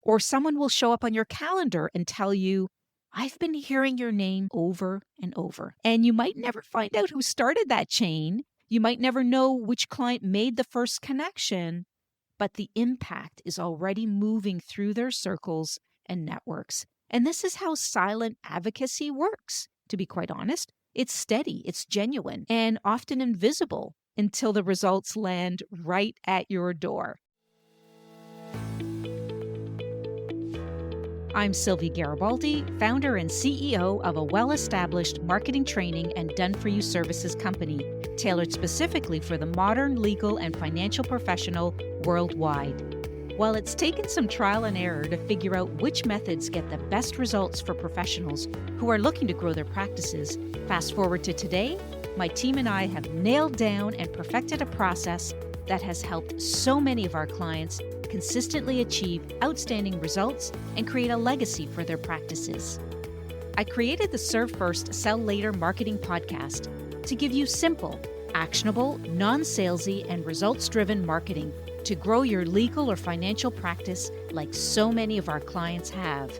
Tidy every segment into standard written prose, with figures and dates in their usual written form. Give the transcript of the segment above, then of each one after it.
Or someone will show up on your calendar and tell you, I've been hearing your name over and over. And you might never find out who started that chain. You might never know which client made the first connection, but the impact is already moving through their circles and networks. And this is how silent advocacy works, to be quite honest. It's steady, it's genuine, and often invisible until the results land right at your door. I'm Sylvia Garibaldi, founder and CEO of a well-established marketing training and done-for-you services company, tailored specifically for the modern legal and financial professional worldwide. While it's taken some trial and error to figure out which methods get the best results for professionals who are looking to grow their practices, fast forward to today, my team and I have nailed down and perfected a process that has helped so many of our clients consistently achieve outstanding results and create a legacy for their practices. I created the Serve First, Sell Later marketing podcast to give you simple, actionable, non-salesy, and results-driven marketing to grow your legal or financial practice like so many of our clients have.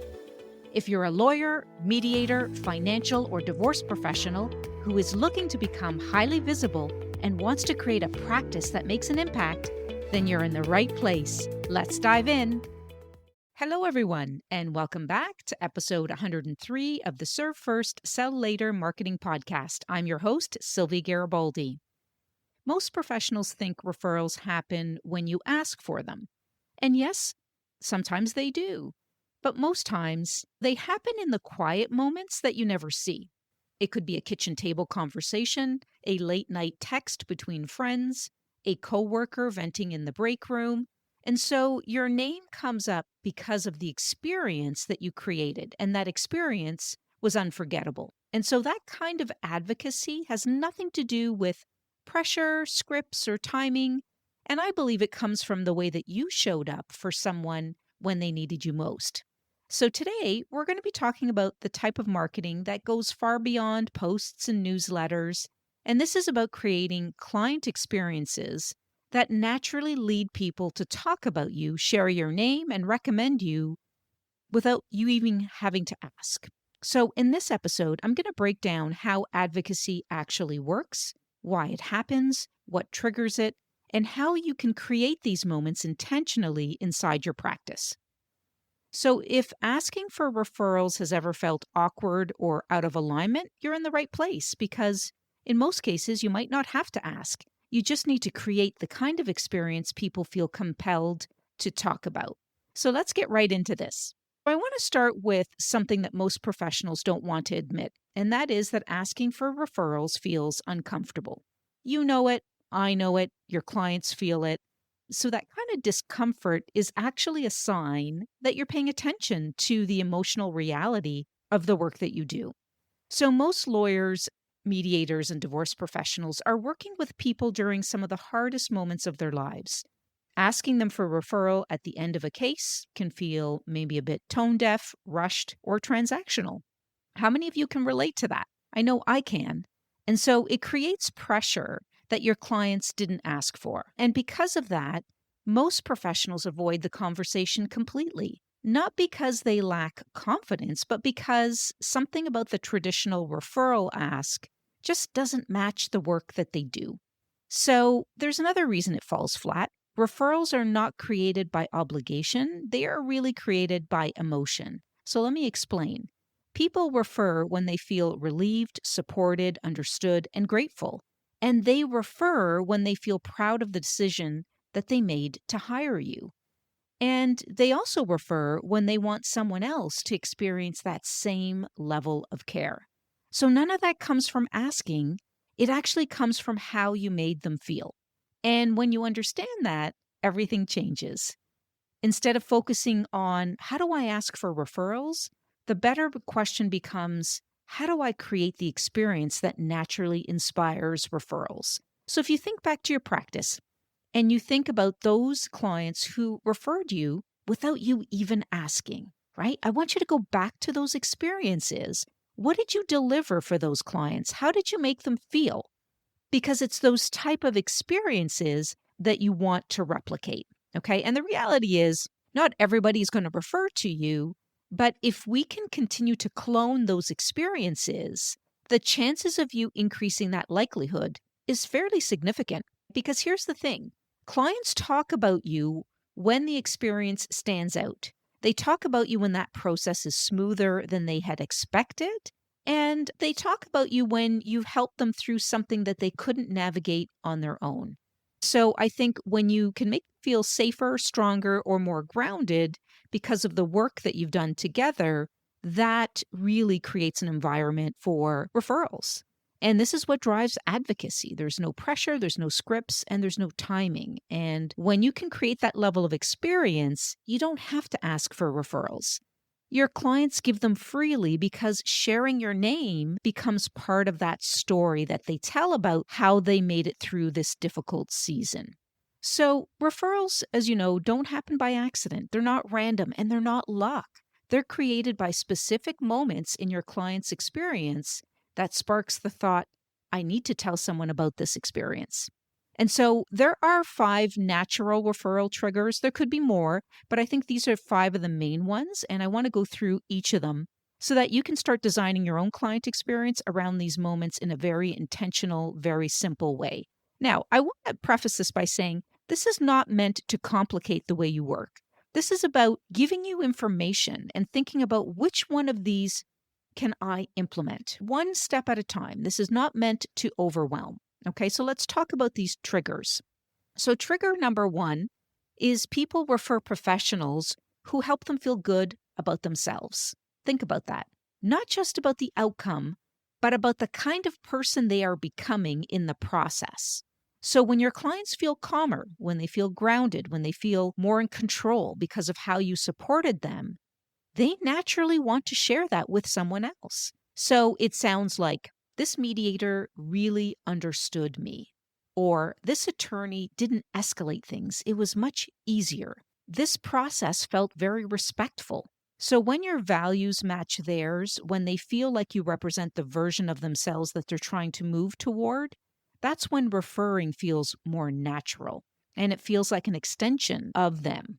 If you're a lawyer, mediator, financial, or divorce professional who is looking to become highly visible and wants to create a practice that makes an impact, then you're in the right place. Let's dive in. Hello, everyone, and welcome back to episode 103 of the Serve First, Sell Later marketing podcast. I'm your host, Sylvia Garibaldi. Most professionals think referrals happen when you ask for them. And yes, sometimes they do. But most times, they happen in the quiet moments that you never see. It could be a kitchen table conversation, a late night text between friends, a coworker venting in the break room. And so your name comes up because of the experience that you created, and that experience was unforgettable. And so that kind of advocacy has nothing to do with pressure, scripts, or timing. And I believe it comes from the way that you showed up for someone when they needed you most. So today, we're going to be talking about the type of marketing that goes far beyond posts and newsletters. And this is about creating client experiences that naturally lead people to talk about you, share your name, and recommend you without you even having to ask. So in this episode, I'm going to break down how advocacy actually works, why it happens, what triggers it, and how you can create these moments intentionally inside your practice. So if asking for referrals has ever felt awkward or out of alignment, you're in the right place because in most cases, you might not have to ask. You just need to create the kind of experience people feel compelled to talk about. So let's get right into this. I want to start with something that most professionals don't want to admit, and that is that asking for referrals feels uncomfortable. You know it, I know it, your clients feel it. So that kind of discomfort is actually a sign that you're paying attention to the emotional reality of the work that you do. So most lawyers, mediators, and divorce professionals are working with people during some of the hardest moments of their lives. Asking them for a referral at the end of a case can feel maybe a bit tone deaf, rushed, or transactional. How many of you can relate to that? I know I can. And so it creates pressure that your clients didn't ask for. And because of that, most professionals avoid the conversation completely, not because they lack confidence, but because something about the traditional referral ask just doesn't match the work that they do. So there's another reason it falls flat. Referrals are not created by obligation. They are really created by emotion. So let me explain. People refer when they feel relieved, supported, understood, and grateful. And they refer when they feel proud of the decision that they made to hire you. And they also refer when they want someone else to experience that same level of care. So none of that comes from asking. It actually comes from how you made them feel. And when you understand that, everything changes. Instead of focusing on how do I ask for referrals, the better question becomes, how do I create the experience that naturally inspires referrals? So if you think back to your practice and you think about those clients who referred you without you even asking, right? I want you to go back to those experiences. What did you deliver for those clients? How did you make them feel? Because it's those type of experiences that you want to replicate, okay? And the reality is, Not everybody's going to refer to you, but if we can continue to clone those experiences, the chances of you increasing that likelihood is fairly significant. Because here's the thing, clients talk about you when the experience stands out. They talk about you when that process is smoother than they had expected. And they talk about you when you've helped them through something that they couldn't navigate on their own. So I think when you can make them feel safer, stronger, or more grounded because of the work that you've done together, that really creates an environment for referrals. And this is what drives advocacy. There's no pressure, there's no scripts, and there's no timing. And when you can create that level of experience, you don't have to ask for referrals. Your clients give them freely because sharing your name becomes part of that story that they tell about how they made it through this difficult season. So, referrals, as you know, don't happen by accident. They're not random and they're not luck. They're created by specific moments in your client's experience that sparks the thought, I need to tell someone about this experience. And so there are 5 natural referral triggers. There could be more, but I think these are 5 of the main ones. And I want to go through each of them so that you can start designing your own client experience around these moments in a very intentional, very simple way. Now, I want to preface this by saying this is not meant to complicate the way you work. This is about giving you information and thinking about which one of these can I implement one step at a time. This is not meant to overwhelm. Okay, so let's talk about these triggers. So, trigger number 1 is people refer professionals who help them feel good about themselves. Think about that. Not just about the outcome, but about the kind of person they are becoming in the process. So, when your clients feel calmer, when they feel grounded, when they feel more in control because of how you supported them, they naturally want to share that with someone else. So, it sounds like, this mediator really understood me. Or this attorney didn't escalate things. It was much easier. This process felt very respectful. So when your values match theirs, when they feel like you represent the version of themselves that they're trying to move toward, that's when referring feels more natural and it feels like an extension of them.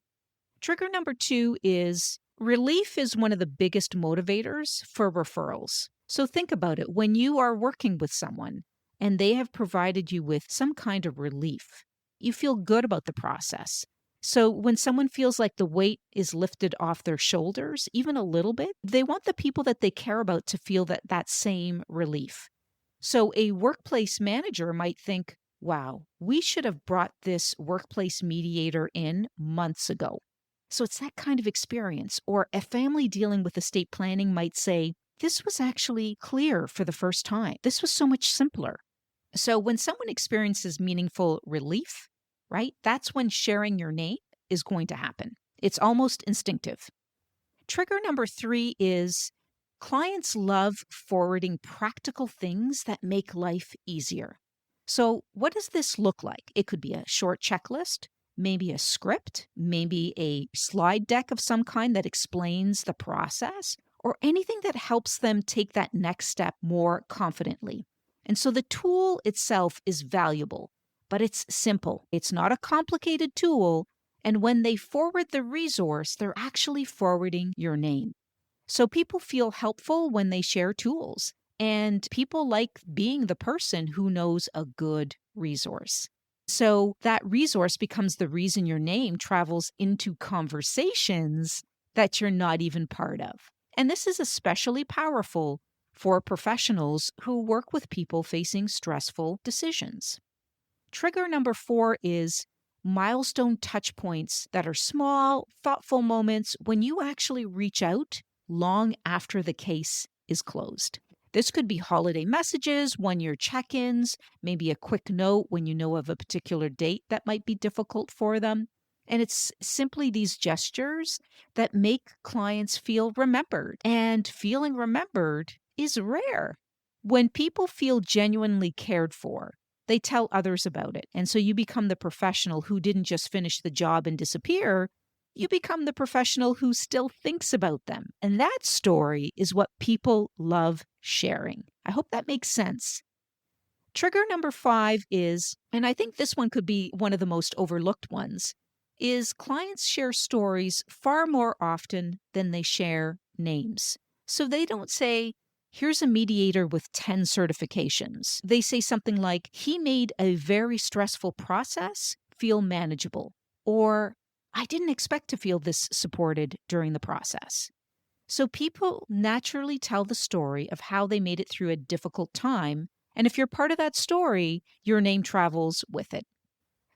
Trigger number 2 is relief is one of the biggest motivators for referrals. So think about it. When you are working with someone and they have provided you with some kind of relief, you feel good about the process. So when someone feels like the weight is lifted off their shoulders, even a little bit, they want the people that they care about to feel that same relief. So a workplace manager might think, wow, we should have brought this workplace mediator in months ago. So it's that kind of experience. Or a family dealing with estate planning might say, this was actually clear for the first time. This was so much simpler. So when someone experiences meaningful relief, right, that's when sharing your name is going to happen. It's almost instinctive. Trigger number 3 is clients love forwarding practical things that make life easier. So what does this look like? It could be a short checklist, maybe a script, maybe a slide deck of some kind that explains the process, or anything that helps them take that next step more confidently. And so the tool itself is valuable, but it's simple. It's not a complicated tool. And when they forward the resource, they're actually forwarding your name. So people feel helpful when they share tools, and people like being the person who knows a good resource. So that resource becomes the reason your name travels into conversations that you're not even part of. And this is especially powerful for professionals who work with people facing stressful decisions. Trigger number 4 is milestone touch points that are small, thoughtful moments when you actually reach out long after the case is closed. This could be holiday messages, 1-year check-ins, maybe a quick note when you know of a particular date that might be difficult for them. And it's simply these gestures that make clients feel remembered. And feeling remembered is rare. When people feel genuinely cared for, they tell others about it. And so you become the professional who didn't just finish the job and disappear. You become the professional who still thinks about them. And that story is what people love sharing. I hope that makes sense. Trigger number 5 is, and I think this one could be one of the most overlooked ones, is clients share stories far more often than they share names. So they don't say, here's a mediator with 10 certifications. They say something like, he made a very stressful process feel manageable, or I didn't expect to feel this supported during the process. So people naturally tell the story of how they made it through a difficult time. And if you're part of that story, your name travels with it.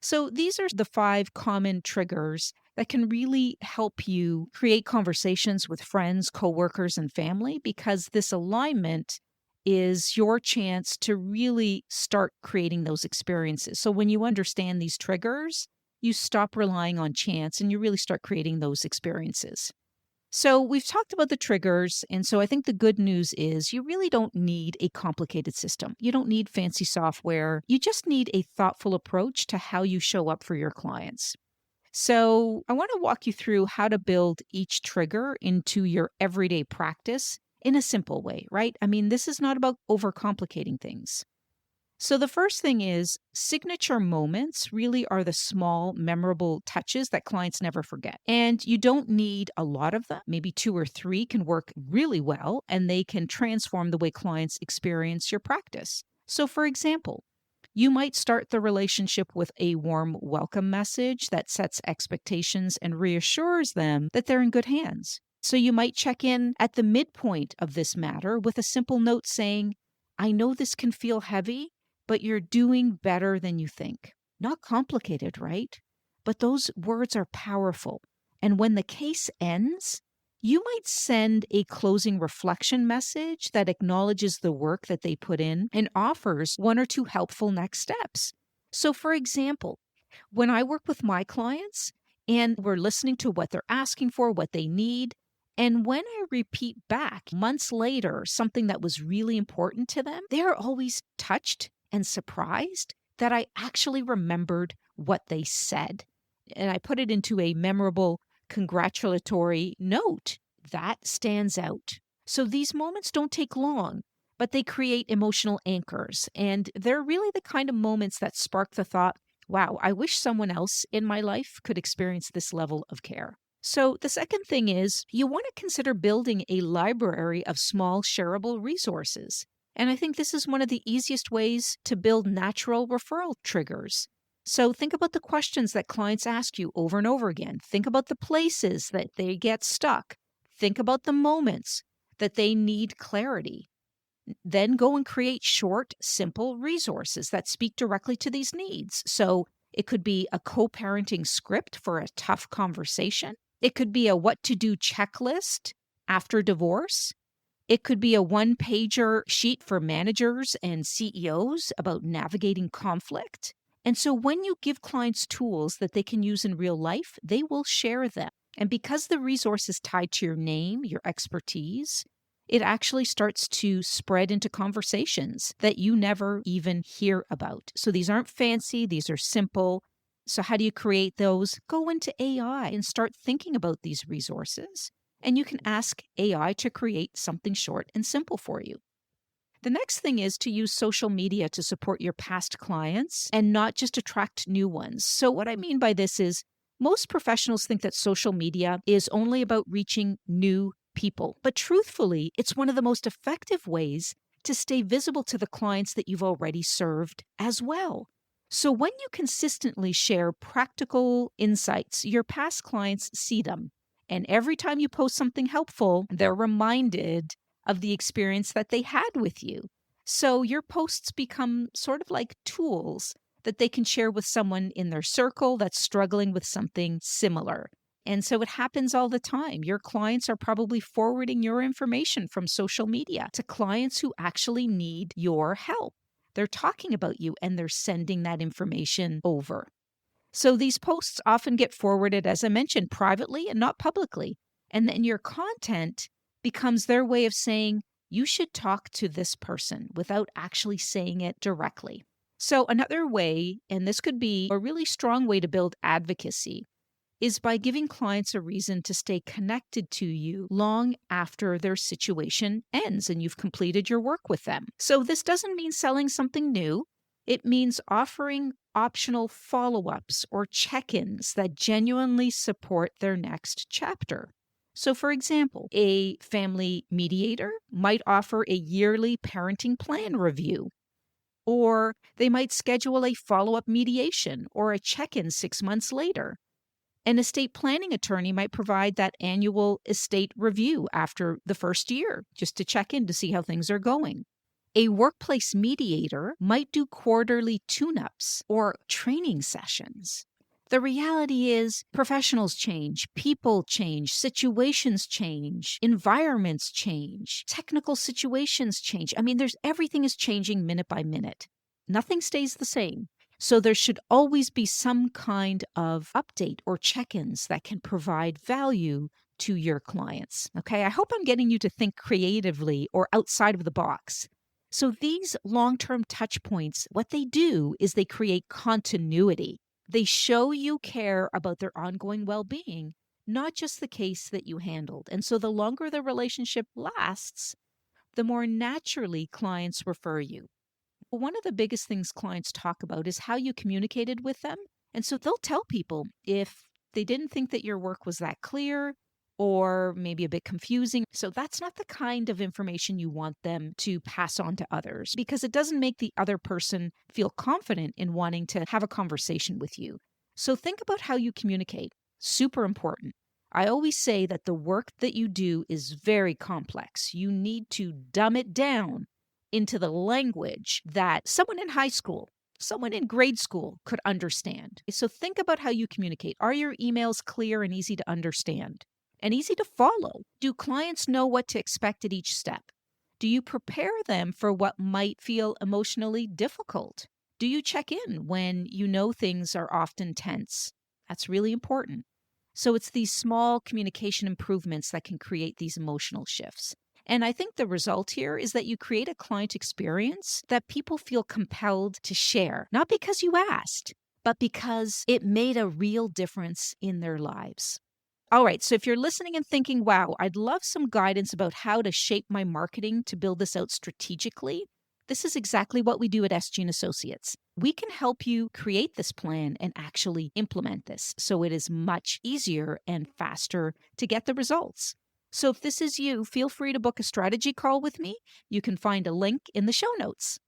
So these are the 5 common triggers that can really help you create conversations with friends, coworkers, and family, because this alignment is your chance to really start creating those experiences. So when you understand these triggers, you stop relying on chance and you really start creating those experiences. So we've talked about the triggers. And so I think the good news is you really don't need a complicated system. You don't need fancy software. You just need a thoughtful approach to how you show up for your clients. So I want to walk you through how to build each trigger into your everyday practice in a simple way, right? I mean, this is not about overcomplicating things. So, the first thing is signature moments really are the small, memorable touches that clients never forget. And you don't need a lot of them. Maybe 2 or 3 can work really well and they can transform the way clients experience your practice. So, for example, you might start the relationship with a warm welcome message that sets expectations and reassures them that they're in good hands. So, you might check in at the midpoint of this matter with a simple note saying, I know this can feel heavy, but you're doing better than you think. Not complicated, right? But those words are powerful. And when the case ends, you might send a closing reflection message that acknowledges the work that they put in and offers 1 or 2 helpful next steps. So, for example, when I work with my clients and we're listening to what they're asking for, what they need, and when I repeat back months later something that was really important to them, they're always touched and surprised that I actually remembered what they said. And I put it into a memorable congratulatory note that stands out. So these moments don't take long, but they create emotional anchors. And they're really the kind of moments that spark the thought, wow, I wish someone else in my life could experience this level of care. So, the second thing is you want to consider building a library of small shareable resources. And I think this is one of the easiest ways to build natural referral triggers. So, think about the questions that clients ask you over and over again. Think about the places that they get stuck. Think about the moments that they need clarity. Then go and create short, simple resources that speak directly to these needs. So, it could be a co parenting script for a tough conversation. It could be a what to do checklist after divorce. It could be a 1-pager sheet for managers and CEOs about navigating conflict. And so when you give clients tools that they can use in real life, they will share them. And because the resource is tied to your name, your expertise, it actually starts to spread into conversations that you never even hear about. So these aren't fancy, these are simple. So, how do you create those? Go into AI and start thinking about these resources. And you can ask AI to create something short and simple for you. The next thing is to use social media to support your past clients and not just attract new ones. So, what I mean by this is most professionals think that social media is only about reaching new people. But truthfully, it's one of the most effective ways to stay visible to the clients that you've already served as well. So, when you consistently share practical insights, your past clients see them. And every time you post something helpful, they're reminded of the experience that they had with you. So, your posts become sort of like tools that they can share with someone in their circle that's struggling with something similar. And so it happens all the time. Your clients are probably forwarding your information from social media to clients who actually need your help. They're talking about you and they're sending that information over. So these posts often get forwarded, as I mentioned, privately and not publicly. And then your content becomes their way of saying, you should talk to this person without actually saying it directly. So another way, and this could be a really strong way to build advocacy, is by giving clients a reason to stay connected to you long after their situation ends and you've completed your work with them. So this doesn't mean selling something new. It means offering optional follow-ups or check-ins that genuinely support their next chapter. So, for example, a family mediator might offer a yearly parenting plan review, or they might schedule a follow-up mediation or a check-in 6 months later. An estate planning attorney might provide that annual estate review after the first year, just to check in to see how things are going. A workplace mediator might do quarterly tune-ups or training sessions. The reality is, professionals change, people change, situations change, environments change, technical situations change. I mean, everything is changing minute by minute. Nothing stays the same. So there should always be some kind of update or check-ins that can provide value to your clients. Okay, I hope I'm getting you to think creatively or outside of the box. So these long-term touch points, what they do is they create continuity. They show you care about their ongoing well-being, not just the case that you handled. And so the longer the relationship lasts, the more naturally clients refer you. One of the biggest things clients talk about is how you communicated with them. And so they'll tell people if they didn't think that your work was that clear or maybe a bit confusing. So that's not the kind of information you want them to pass on to others, because it doesn't make the other person feel confident in wanting to have a conversation with you. So think about how you communicate. Super important. I always say that the work that you do is very complex. You need to dumb it down into the language that someone in high school, someone in grade school could understand. So think about how you communicate. Are your emails clear and easy to understand and easy to follow? Do clients know what to expect at each step? Do you prepare them for what might feel emotionally difficult? Do you check in when you know things are often tense? That's really important. So it's these small communication improvements that can create these emotional shifts. And I think the result here is that you create a client experience that people feel compelled to share, not because you asked, but because it made a real difference in their lives. All right, so if you're listening and thinking, wow, I'd love some guidance about how to shape my marketing to build this out strategically, this is exactly what we do at SG and Associates. We can help you create this plan and actually implement this so it is much easier and faster to get the results. So if this is you, feel free to book a strategy call with me. You can find a link in the show notes.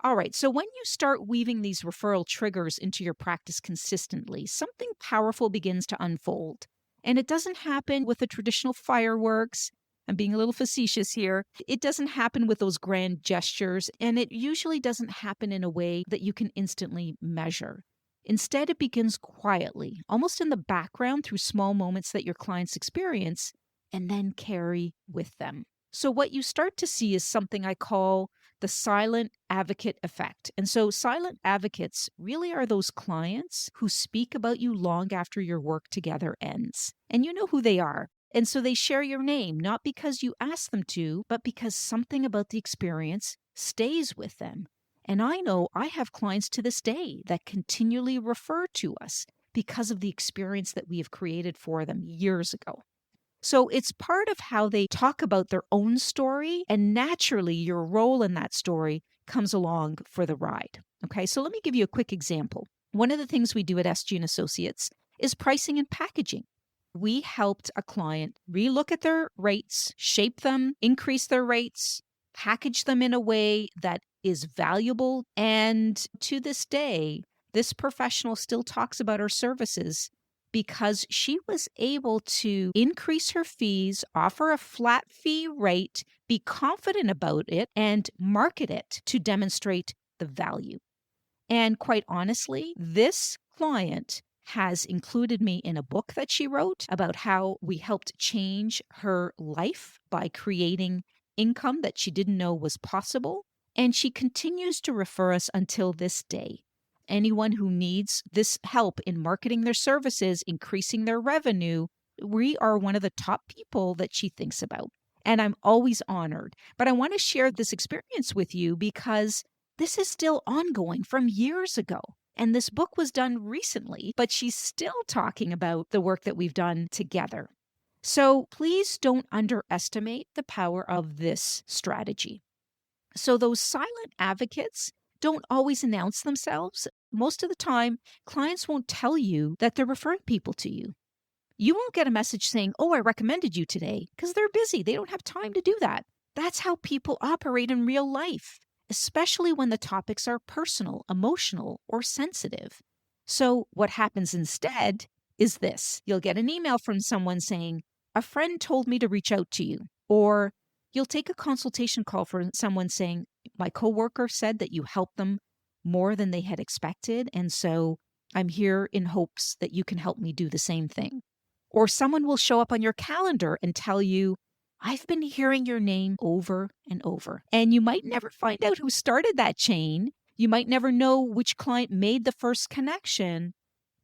All right, so when you start weaving these referral triggers into your practice consistently, something powerful begins to unfold. And it doesn't happen with the traditional fireworks. I'm being a little facetious here. It doesn't happen with those grand gestures, and it usually doesn't happen in a way that you can instantly measure. Instead, it begins quietly, almost in the background through small moments that your clients experience and then carry with them. So what you start to see is something I call the silent advocate effect. And so silent advocates really are those clients who speak about you long after your work together ends. And you know who they are. And so they share your name, not because you ask them to, but because something about the experience stays with them. And I know I have clients to this day that continually refer to us because of the experience that we have created for them years ago. So it's part of how they talk about their own story, and naturally your role in that story comes along for the ride. Okay, so let me give you a quick example. One of the things we do at SG and Associates is pricing and packaging. We helped a client relook at their rates, shape them, increase their rates, package them in a way that is valuable. And to this day, this professional still talks about our services because she was able to increase her fees, offer a flat fee rate, be confident about it, and market it to demonstrate the value. And quite honestly, this client has included me in a book that she wrote about how we helped change her life by creating income that she didn't know was possible. And she continues to refer us until this day. Anyone who needs this help in marketing their services, increasing their revenue, we are one of the top people that she thinks about. And I'm always honored. But I want to share this experience with you because this is still ongoing from years ago. And this book was done recently, but she's still talking about the work that we've done together. So please don't underestimate the power of this strategy. So those silent advocates, don't always announce themselves. Most of the time, clients won't tell you that they're referring people to you. You won't get a message saying, "Oh, I recommended you today," because they're busy. They don't have time to do that. That's how people operate in real life, especially when the topics are personal, emotional, or sensitive. So, what happens instead is this: you'll get an email from someone saying, "A friend told me to reach out to you," or you'll take a consultation call from someone saying, "My coworker said that you helped them more than they had expected, and so I'm here in hopes that you can help me do the same thing." Or someone will show up on your calendar and tell you, "I've been hearing your name over and over." And you might never find out who started that chain. You might never know which client made the first connection,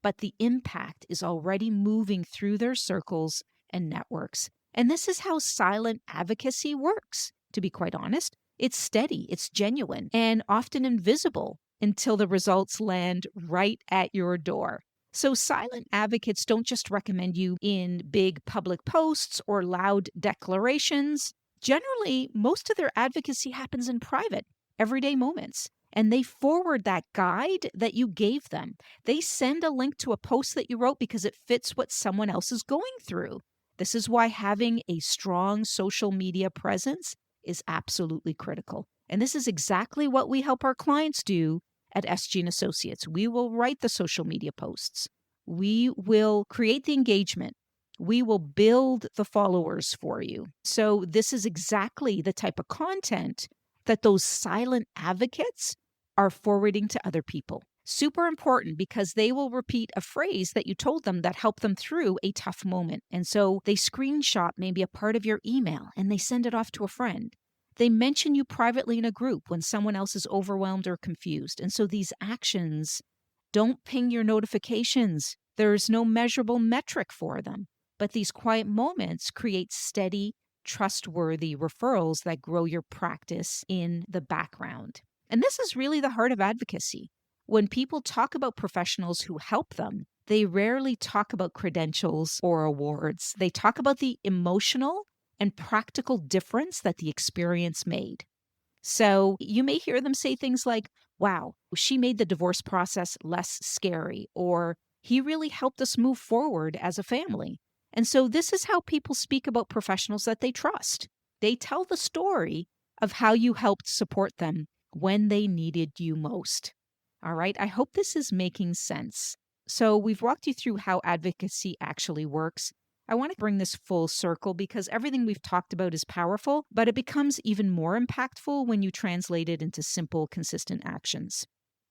but the impact is already moving through their circles and networks. And this is how silent advocacy works, to be quite honest. It's steady, it's genuine, and often invisible until the results land right at your door. So, silent advocates don't just recommend you in big public posts or loud declarations. Generally, most of their advocacy happens in private, everyday moments. And they forward that guide that you gave them. They send a link to a post that you wrote because it fits what someone else is going through. This is why having a strong social media presence is absolutely critical. And this is exactly what we help our clients do at SG and Associates. We will write the social media posts. We will create the engagement. We will build the followers for you. So this is exactly the type of content that those silent advocates are forwarding to other people. Super important because they will repeat a phrase that you told them that helped them through a tough moment. And so they screenshot maybe a part of your email and they send it off to a friend. They mention you privately in a group when someone else is overwhelmed or confused. And so these actions don't ping your notifications. There's no measurable metric for them. But these quiet moments create steady, trustworthy referrals that grow your practice in the background. And this is really the heart of advocacy. When people talk about professionals who help them, they rarely talk about credentials or awards. They talk about the emotional and practical difference that the experience made. So you may hear them say things like, "Wow, she made the divorce process less scary," or "He really helped us move forward as a family." And so this is how people speak about professionals that they trust. They tell the story of how you helped support them when they needed you most. All right, I hope this is making sense. So we've walked you through how advocacy actually works. I want to bring this full circle because everything we've talked about is powerful, but it becomes even more impactful when you translate it into simple, consistent actions.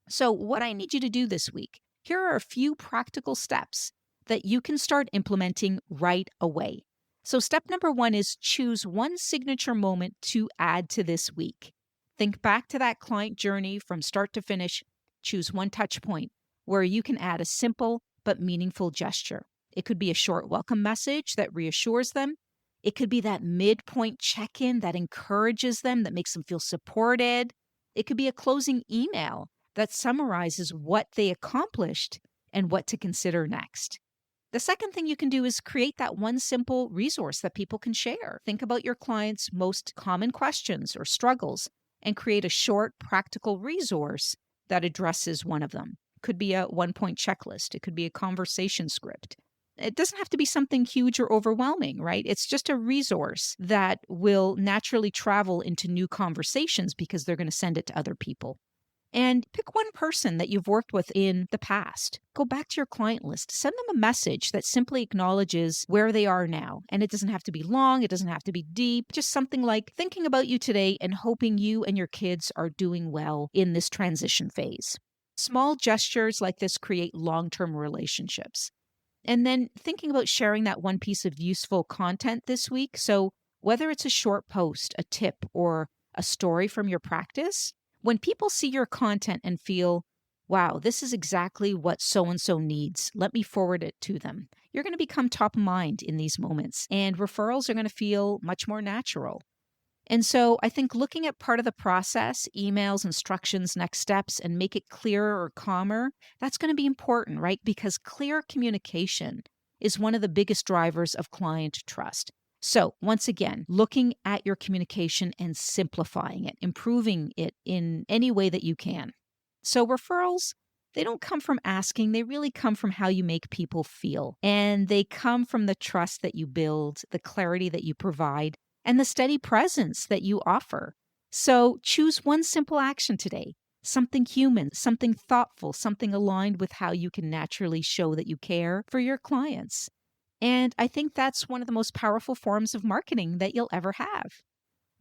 So, what I need you to do this week, here are a few practical steps that you can start implementing right away. So, step number one is choose one signature moment to add to this week. Think back to that client journey from start to finish. Choose one touch point where you can add a simple but meaningful gesture. It could be a short welcome message that reassures them. It could be that midpoint check-in that encourages them, that makes them feel supported. It could be a closing email that summarizes what they accomplished and what to consider next. The second thing you can do is create that one simple resource that people can share. Think about your clients' most common questions or struggles and create a short, practical resource that addresses one of them. It could be a one-point checklist. It could be a conversation script. It doesn't have to be something huge or overwhelming, right? It's just a resource that will naturally travel into new conversations because they're going to send it to other people. And pick one person that you've worked with in the past. Go back to your client list. Send them a message that simply acknowledges where they are now. And it doesn't have to be long. It doesn't have to be deep. Just something like thinking about you today and hoping you and your kids are doing well in this transition phase. Small gestures like this create long-term relationships. And then thinking about sharing that one piece of useful content this week. So whether it's a short post, a tip, or a story from your practice, when people see your content and feel, "Wow, this is exactly what so-and-so needs, let me forward it to them," you're going to become top of mind in these moments. And referrals are going to feel much more natural. And so I think looking at part of the process, emails, instructions, next steps, and make it clearer or calmer, that's going to be important, right? Because clear communication is one of the biggest drivers of client trust. So, once again, looking at your communication and simplifying it, improving it in any way that you can. So, referrals, they don't come from asking, they really come from how you make people feel. And they come from the trust that you build, the clarity that you provide, and the steady presence that you offer. So, choose one simple action today, something human, something thoughtful, something aligned with how you can naturally show that you care for your clients. And I think that's one of the most powerful forms of marketing that you'll ever have.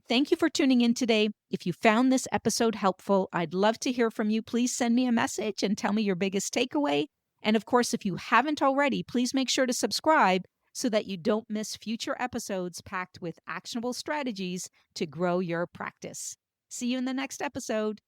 Thank you for tuning in today. If you found this episode helpful, I'd love to hear from you. Please send me a message and tell me your biggest takeaway. And of course, if you haven't already, please make sure to subscribe so that you don't miss future episodes packed with actionable strategies to grow your practice. See you in the next episode.